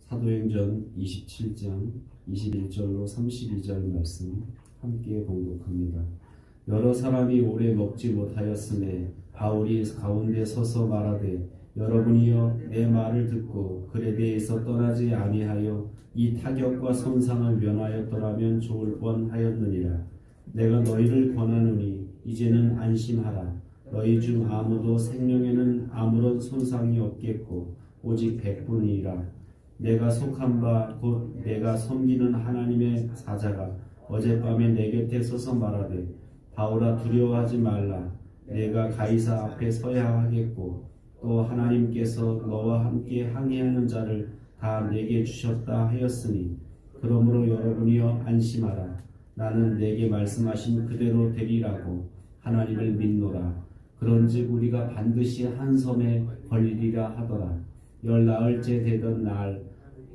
사도행전 27장 21절로 32절 말씀 함께 봉독합니다. 여러 사람이 오래 먹지 못하였음에 바울이 가운데 서서 말하되 여러분이여 내 말을 듣고 글에 대해서 떠나지 아니하여 이 타격과 손상을 면하였더라면 좋을 뻔하였느니라. 내가 너희를 권하노니 이제는 안심하라. 너희 중 아무도 생명에는 아무런 손상이 없겠고 오직 백뿐이라. 내가 속한 바 곧 내가 섬기는 하나님의 사자가 어젯밤에 내 곁에 서서 말하되 바울아 두려워하지 말라. 내가 가이사 앞에 서야 하겠고 또 하나님께서 너와 함께 항해하는 자를 다 내게 주셨다 하였으니 그러므로 여러분이여 안심하라. 나는 내게 말씀하신 그대로 되리라고 하나님을 믿노라. 그런즉 우리가 반드시 한 섬에 걸리리라 하더라. 10나흘째 되던 날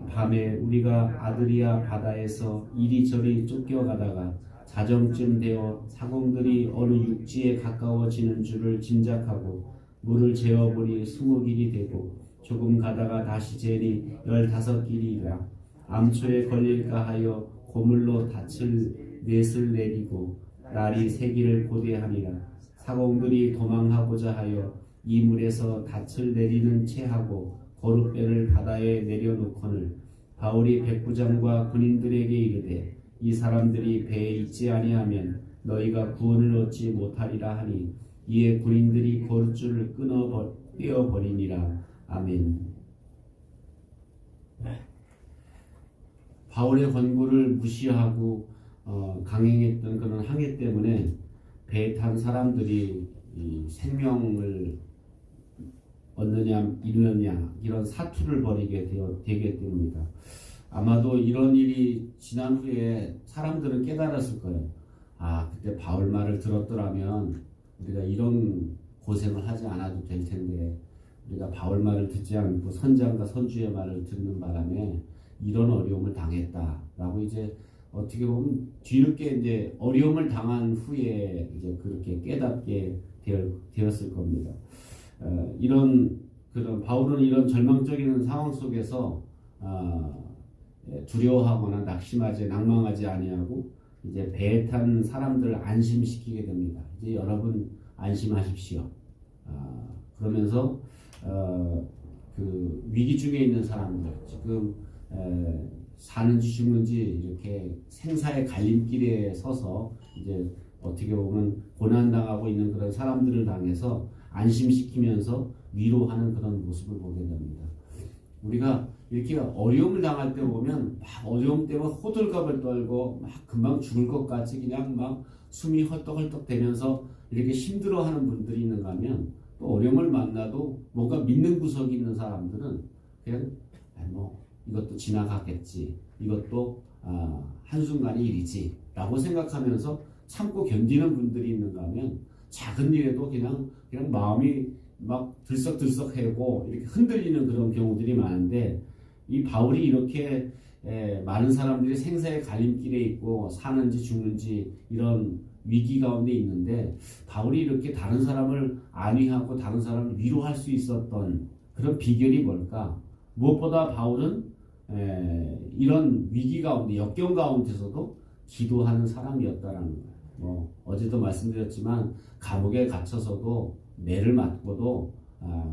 밤에 우리가 아드리아 바다에서 이리저리 쫓겨가다가 자정쯤 되어 사공들이 어느 육지에 가까워지는 줄을 짐작하고 물을 재어보니 20길이 되고 조금 가다가 다시 재니 15길이라. 암초에 걸릴까 하여 고물로 닻을 넷을 내리고 날이 새기를 고대하니라. 사공들이 도망하고자 하여 이 물에서 닻을 내리는 채하고 거룻배를 바다에 내려놓거늘 바울이 백부장과 군인들에게 이르되 이 사람들이 배에 있지 아니하면 너희가 구원을 얻지 못하리라 하니 이에 군인들이 거룻줄을 떼어버리니라. 아멘. 바울의 권고를 무시하고 강행했던 그런 항해 때문에 배에 탄 사람들이 이 생명을 얻느냐 잃느냐 이런 사투를 벌이게 되게 됩니다. 아마도 이런 일이 지난 후에 사람들은 깨달았을 거예요. 그때 바울 말을 들었더라면 우리가 이런 고생을 하지 않아도 될 텐데 우리가 바울 말을 듣지 않고 선장과 선주의 말을 듣는 바람에 이런 어려움을 당했다라고 이제 어떻게 보면 뒤늦게 이제 어려움을 당한 후에 이제 그렇게 깨닫게 되었을 겁니다. 그런 바울은 이런 절망적인 상황 속에서 두려워하거나 낭망하지 아니하고 이제 배에 탄 사람들을 안심시키게 됩니다. 이제 여러분 안심하십시오. 그러면서 그 위기 중에 있는 사람들 지금 사는지 죽는지 이렇게 생사의 갈림길에 서서 이제 어떻게 보면 고난당하고 있는 그런 사람들을 당해서 안심시키면서 위로하는 그런 모습을 보게 됩니다. 우리가 이렇게 어려움을 당할 때 보면 막 어려움 때문에 호들갑을 떨고 막 금방 죽을 것 같이 그냥 막 숨이 헐떡헐떡 되면서 이렇게 힘들어하는 분들이 있는가 하면 또 어려움을 만나도 뭔가 믿는 구석이 있는 사람들은 그냥 이것도 지나가겠지, 이것도 한순간의 일이지 라고 생각하면서 참고 견디는 분들이 있는가 하면 작은 일에도 그냥 마음이 막 들썩들썩하고 이렇게 흔들리는 그런 경우들이 많은데 이 바울이 이렇게 많은 사람들이 생사의 갈림길에 있고 사는지 죽는지 이런 위기 가운데 있는데 바울이 이렇게 다른 사람을 안위하고 다른 사람을 위로할 수 있었던 그런 비결이 뭘까? 무엇보다 바울은 이런 위기 가운데 역경 가운데서도 기도하는 사람이었다라는 거예요. 어제도 말씀드렸지만 감옥에 갇혀서도 매를 맞고도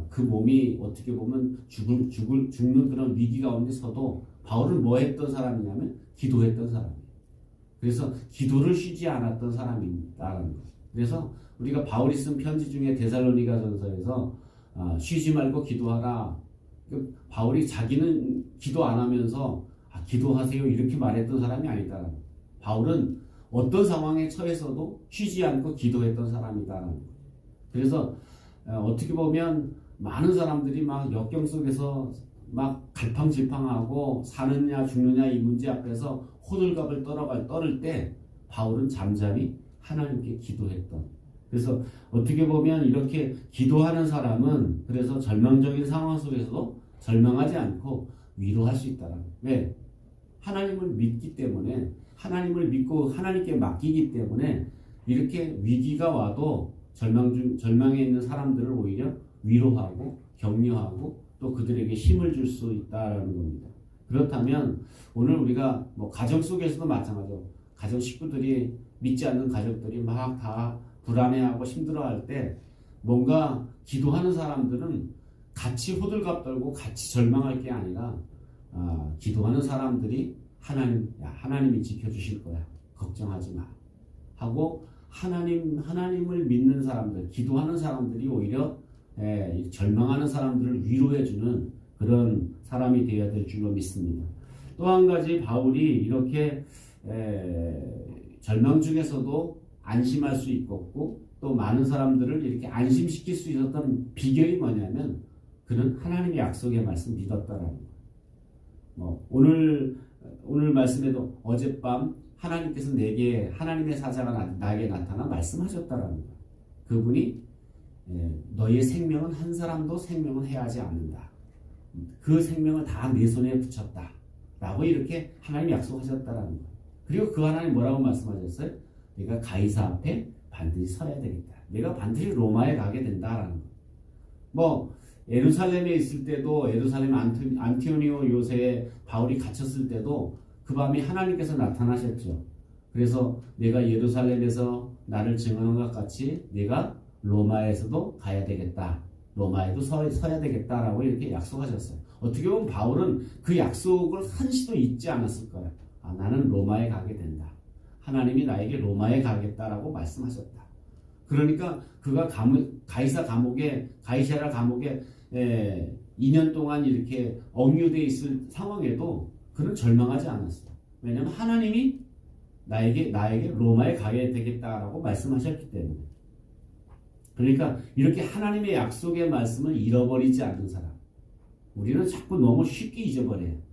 그 몸이 어떻게 보면 죽는 그런 위기 가운데서도 바울은 뭐 했던 사람이냐면 기도했던 사람이에요. 그래서 기도를 쉬지 않았던 사람이다라는 거예요. 그래서 우리가 바울이 쓴 편지 중에 데살로니가전서에서 쉬지 말고 기도하라. 바울이 자기는 기도 안 하면서 기도하세요 이렇게 말했던 사람이 아니다. 바울은 어떤 상황에 처해서도 쉬지 않고 기도했던 사람이다라는 거예요. 그래서 어떻게 보면 많은 사람들이 막 역경 속에서 막 갈팡질팡하고 사느냐 죽느냐 이 문제 앞에서 호들갑을 떨을 때 바울은 잠잠히 하나님께 기도했던. 그래서 어떻게 보면 이렇게 기도하는 사람은 그래서 절망적인 상황 속에서도 절망하지 않고 위로할 수 있다는 거예요. 왜? 하나님을 믿기 때문에 하나님을 믿고 하나님께 맡기기 때문에 이렇게 위기가 와도 절망에 있는 사람들을 오히려 위로하고 격려하고 또 그들에게 힘을 줄 수 있다라는 겁니다. 그렇다면 오늘 우리가 뭐 가정 속에서도 마찬가지로 가정 식구들이 믿지 않는 가족들이 막 다 불안해하고 힘들어할 때 뭔가 기도하는 사람들은 같이 호들갑 떨고 같이 절망할 게 아니라 기도하는 사람들이 하나님이 지켜주실 거야. 걱정하지 마. 하고 하나님을 믿는 사람들, 기도하는 사람들이 오히려 절망하는 사람들을 위로해주는 그런 사람이 되어야 될 줄로 믿습니다. 또 한 가지 바울이 이렇게 절망 중에서도 안심할 수 있었고 또 많은 사람들을 이렇게 안심시킬 수 있었던 비결이 뭐냐면 그는 하나님의 약속의 말씀 믿었다라는 거예요. 오늘 말씀에도 어젯밤 하나님께서 내게 하나님의 사자가 나에게 나타나 말씀하셨다라는 거예요. 그분이 너희의 생명은 한 사람도 생명은 해하지 않는다. 그 생명을 다 내 손에 붙였다. 라고 이렇게 하나님이 약속하셨다라는 거예요. 그리고 그 하나님 뭐라고 말씀하셨어요? 내가 가이사 앞에 반드시 서야 되겠다. 내가 반드시 로마에 가게 된다라는 거예요. 뭐 예루살렘에 있을 때도 예루살렘 안티오니오 요새에 바울이 갇혔을 때도 그 밤에 하나님께서 나타나셨죠. 그래서 내가 예루살렘에서 나를 증언한 것 같이 내가 로마에서도 가야 되겠다. 로마에도 서야 되겠다라고 이렇게 약속하셨어요. 어떻게 보면 바울은 그 약속을 한시도 잊지 않았을 거예요. 나는 로마에 가게 된다. 하나님이 나에게 로마에 가겠다라고 말씀하셨다. 그러니까 그가 가이사랴 감옥에 2년 동안 이렇게 억류되어 있을 상황에도 그는 절망하지 않았어요. 왜냐하면 하나님이 나에게 로마에 가야 되겠다라고 말씀하셨기 때문에. 그러니까 이렇게 하나님의 약속의 말씀을 잃어버리지 않는 사람. 우리는 자꾸 너무 쉽게 잊어버려요.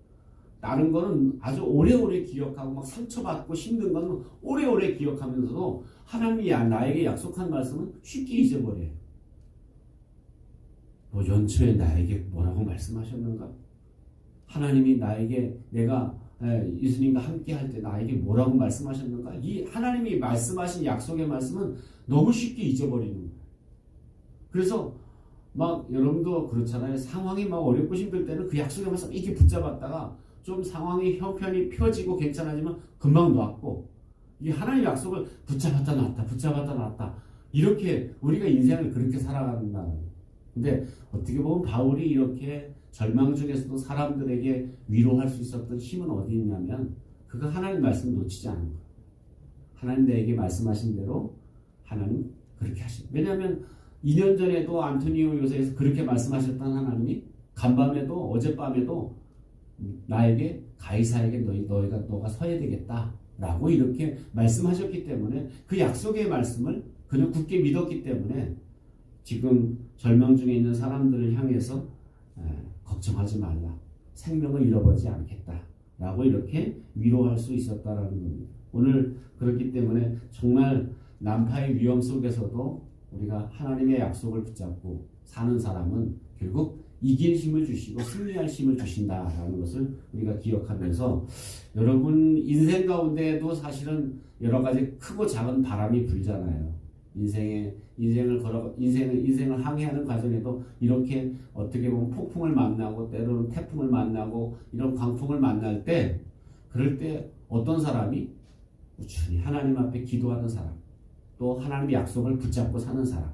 다른 거는 아주 오래오래 기억하고 막 상처받고 힘든 건 오래오래 기억하면서도 하나님이 나에게 약속한 말씀은 쉽게 잊어버려요. 연초에 나에게 뭐라고 말씀하셨는가? 하나님이 나에게 내가 예수님과 함께 할 때 나에게 뭐라고 말씀하셨는가? 이 하나님이 말씀하신 약속의 말씀은 너무 쉽게 잊어버리는 거예요. 그래서 막 여러분도 그렇잖아요. 상황이 막 어렵고 힘들 때는 그 약속의 말씀 이렇게 붙잡았다가 좀 상황이 형편이 펴지고 괜찮아지면 금방 놨고 이 하나님의 약속을 붙잡았다 놨다 이렇게 우리가 인생을 그렇게 살아간다. 근데 어떻게 보면 바울이 이렇게 절망 중에서도 사람들에게 위로할 수 있었던 힘은 어디 있냐면 그가 하나님 말씀을 놓치지 않은 거예요. 하나님 내게 말씀하신 대로 하나님 그렇게 하신. 왜냐하면 2년 전에도 안토니오 요새에서 그렇게 말씀하셨던 하나님이 간밤에도 어젯밤에도 나에게 가이사에게 너가 서야 되겠다라고 이렇게 말씀하셨기 때문에 그 약속의 말씀을 그는 굳게 믿었기 때문에 지금 절망 중에 있는 사람들을 향해서 걱정하지 말라. 생명을 잃어버리지 않겠다라고 이렇게 위로할 수 있었다라는 겁니다. 오늘 그렇기 때문에 정말 난파의 위험 속에서도 우리가 하나님의 약속을 붙잡고 사는 사람은 결국 이길 힘을 주시고 승리할 힘을 주신다라는 것을 우리가 기억하면서 여러분 인생 가운데에도 사실은 여러 가지 크고 작은 바람이 불잖아요. 인생을 항해하는 과정에도 이렇게 어떻게 보면 폭풍을 만나고 때로는 태풍을 만나고 이런 광풍을 만날 때 그럴 때 어떤 사람이 꾸준히 하나님 앞에 기도하는 사람 또 하나님의 약속을 붙잡고 사는 사람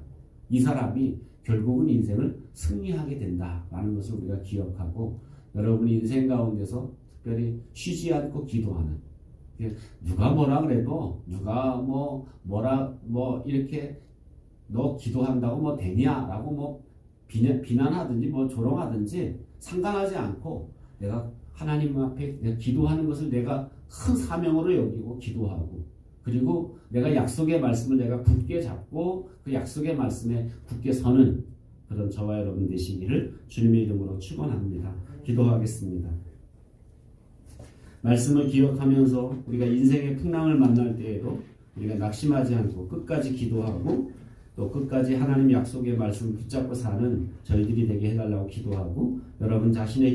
이 사람이 결국은 인생을 승리하게 된다라는 것을 우리가 기억하고 여러분이 인생 가운데서 특별히 쉬지 않고 기도하는 누가 뭐라 그래도 누가 이렇게 너 기도한다고 뭐 되냐라고 뭐 비난하든지 뭐 조롱하든지 상관하지 않고 내가 하나님 앞에 내가 기도하는 것을 내가 큰 사명으로 여기고 기도하고 그리고 내가 약속의 말씀을 내가 굳게 잡고 그 약속의 말씀에 굳게 서는 그런 저와 여러분 되시기를 주님의 이름으로 축원합니다. 기도하겠습니다. 말씀을 기억하면서 우리가 인생의 풍랑을 만날 때에도 우리가 낙심하지 않고 끝까지 기도하고 또 끝까지 하나님 약속의 말씀을 붙잡고 사는 저희들이 되게 해달라고 기도하고 여러분 자신의